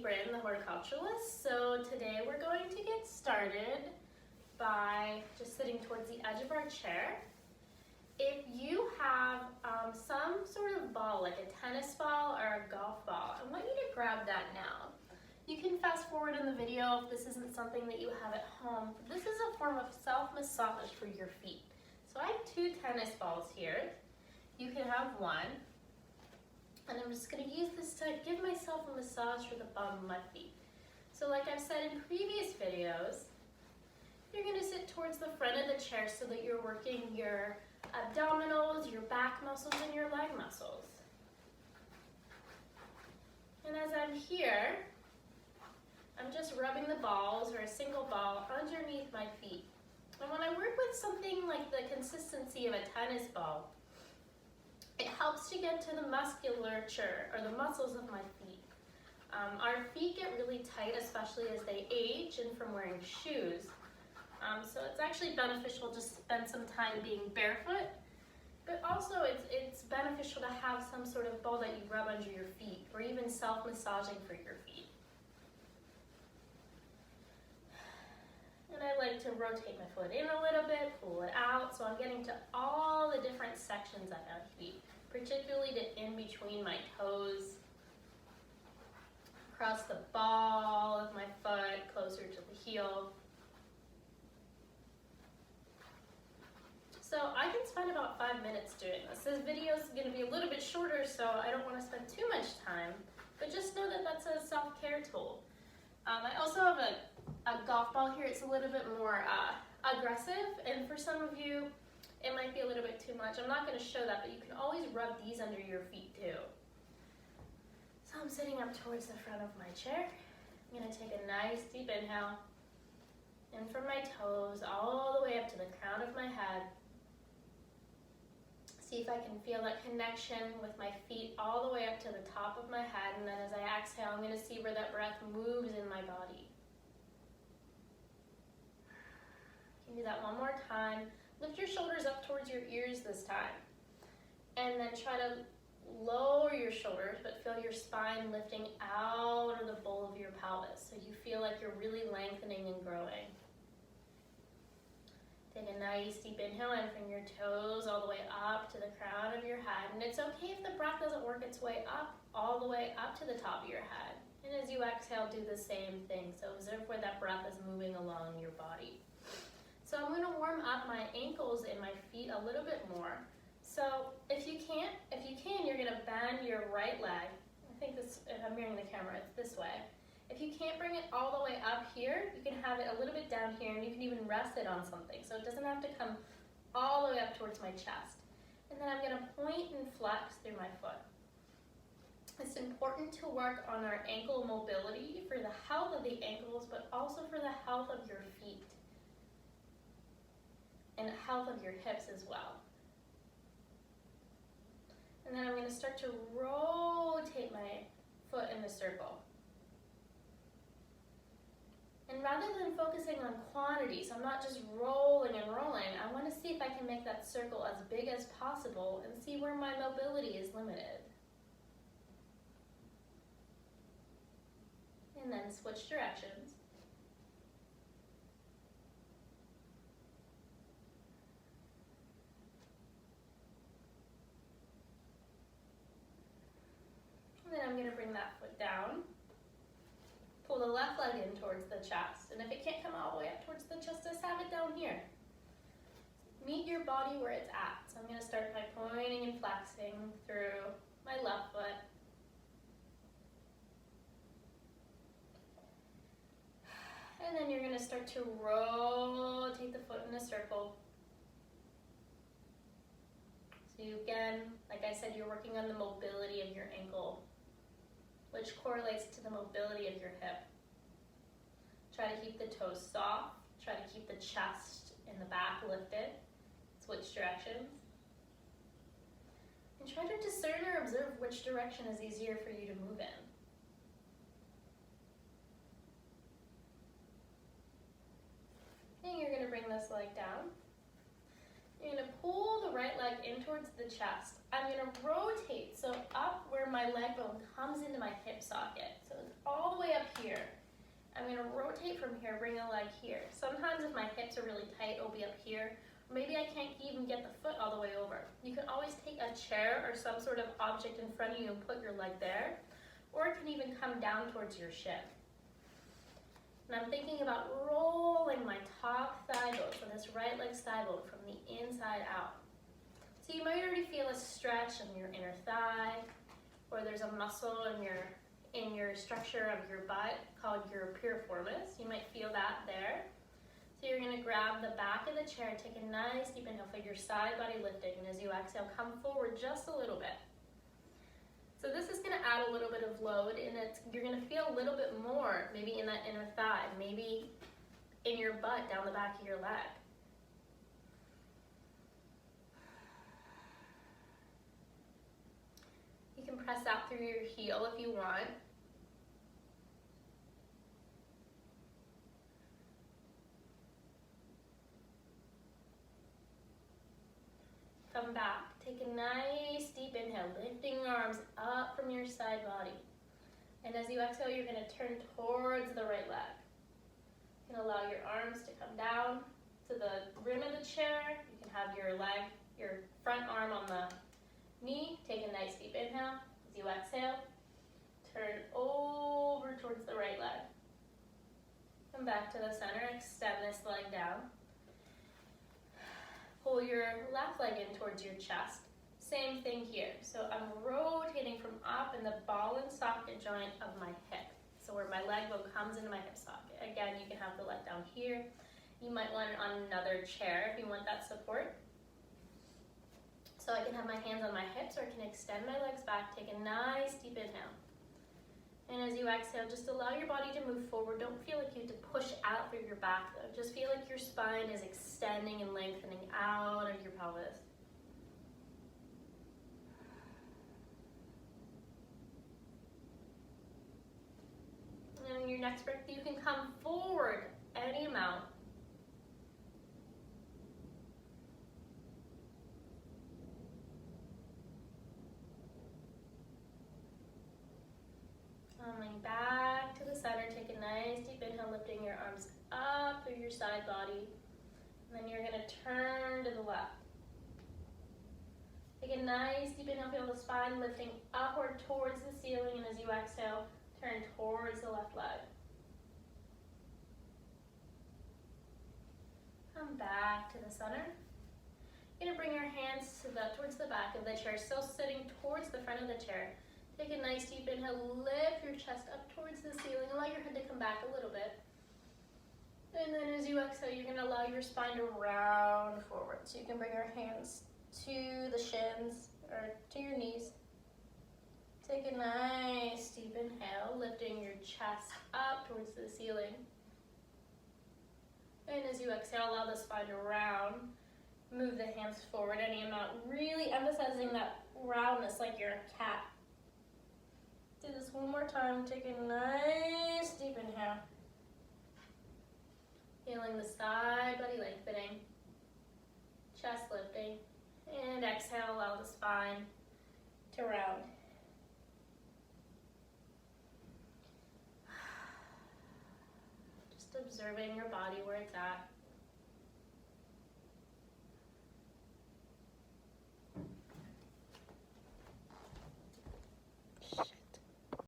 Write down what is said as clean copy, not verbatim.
Brynn, the horticulturist. So today we're going to get started by just sitting towards the edge of our chair. If you have some sort of ball, like a tennis ball or a golf ball, I want you to grab that now. You can fast forward in the video if this isn't something that you have at home. This is a form of self-massage for your feet. So I have 2 tennis balls here. You can have one. And I'm just going to use this to give myself a massage for the bottom of my feet. So like I've said in previous videos, you're going to sit towards the front of the chair so that you're working your abdominals, your back muscles, and your leg muscles. And as I'm here, I'm just rubbing the balls or a single ball underneath my feet. And when I work with something like the consistency of a tennis ball, it helps to get to the musculature or the muscles of my feet. Our feet get really tight, especially as they age and from wearing shoes. So it's actually beneficial to spend some time being barefoot, but also it's beneficial to have some sort of ball that you rub under your feet, or even self-massaging for your feet. And I like to rotate my foot in a little bit, pull it out, so I'm getting to all the different sections of my feet, particularly to in between my toes, across the ball of my foot, closer to the heel. So I can spend about 5 minutes doing this. This video is going to be a little bit shorter, so I don't want to spend too much time, but just know that that's a self-care tool. I also have a golf ball here. It's a little bit more aggressive, and for some of you, it might be a little bit too much. I'm not going to show that, but you can always rub these under your feet too. So I'm sitting up towards the front of my chair. I'm going to take a nice deep inhale, in from my toes all the way up to the crown of my head. See if I can feel that connection with my feet all the way up to the top of my head, and then as I exhale, I'm going to see where that breath moves in my body. You can do that one more time. Lift your shoulders up towards your ears this time, and then try to lower your shoulders, but feel your spine lifting out of the bowl of your pelvis, so you feel like you're really lengthening and growing. Take a nice deep inhale in from your toes all the way up to the crown of your head. And it's okay if the breath doesn't work its way up, all the way up to the top of your head. And as you exhale, do the same thing. So observe where that breath is moving along your body. So I'm going to warm up my ankles and my feet a little bit more. So if you can, you're going to bend your right leg. I think this, if I'm mirroring the camera, it's this way. If you can't bring it all the way up here, you can have it a little bit down here, and you can even rest it on something. So it doesn't have to come all the way up towards my chest. And then I'm going to point and flex through my foot. It's important to work on our ankle mobility for the health of the ankles, but also for the health of your feet and the health of your hips as well. And then I'm going to start to rotate my foot in a circle. And rather than focusing on quantity, so I'm not just rolling and rolling, I want to see if I can make that circle as big as possible and see where my mobility is limited. And then switch directions. And then I'm going to bring that foot down. Pull the left leg in towards the chest, and if it can't come all the way up towards the chest, just have it down here. Meet your body where it's at. So I'm going to start by pointing and flexing through my left foot. And then you're going to start to rotate the foot in a circle. So you, again, like I said, you're working on the mobility of your ankle, which correlates to the mobility of your hip. Try to keep the toes soft. Try to keep the chest and the back lifted. Switch directions. And try to discern or observe which direction is easier for you to move in. And you're going to bring this leg down. You're going to pull the right leg in towards the chest. I'm going to rotate, so up where my leg bone comes into my hip socket. So it's all the way up I'm gonna rotate from here, bring a leg here. Sometimes if my hips are really tight, it'll be up here. Or maybe I can't even get the foot all the way over. You can always take a chair or some sort of object in front of you and put your leg there. Or it can even come down towards your shin. And I'm thinking about rolling my top thigh bone, so this right leg thigh bone, from the inside out. So you might already feel a stretch in your inner thigh, or there's a muscle in your structure of your butt called your piriformis. You might feel that there. So you're gonna grab the back of the chair, take a nice deep inhale, feel your side body lifting, and as you exhale, come forward just a little bit. So this is gonna add a little bit of load, and you're gonna feel a little bit more, maybe in that inner thigh, maybe in your butt, down the back of your leg. You can press out through your heel if you want. Come back, take a nice deep inhale, lifting your arms up from your side body. And as you exhale, you're gonna turn towards the right leg. You can allow your arms to come down to the rim of the chair. You can have your leg, your front arm on the knee. Take a nice deep inhale. As you exhale, turn over towards the right leg. Come back to the center, extend this leg down. Pull your left leg in towards your chest. Same thing here. So I'm rotating from up in the ball and socket joint of my hip. So where my leg bone comes into my hip socket. Again, you can have the leg down here. You might want it on another chair if you want that support. So I can have my hands on my hips, or I can extend my legs back, take a nice deep inhale. And as you exhale, just allow your body to move forward. Don't feel like you have to push out through your back though. Just feel like your spine is extending and lengthening out of your pelvis. And in your next breath, you can come forward any amount. Coming back to the center, take a nice deep inhale, lifting your arms up through your side body. And then you're gonna turn to the left. Take a nice deep inhale, feel the spine lifting upward towards the ceiling, and as you exhale, turn towards the left leg. Come back to the center. You're gonna bring your hands towards the back of the chair, still sitting towards the front of the chair. Take a nice deep inhale, lift your chest up towards the ceiling, allow your head to come back a little bit. And then as you exhale, you're gonna allow your spine to round forward. So you can bring your hands to the shins or to your knees. Take a nice deep inhale, lifting your chest up towards the ceiling. And as you exhale, allow the spine to round. Move the hands forward any amount, really emphasizing that roundness like you're a cat. Do this one more time. Take a nice deep inhale. Feeling the side body lengthening, chest lifting, and exhale, allow the spine to round. Just observing your body where it's at.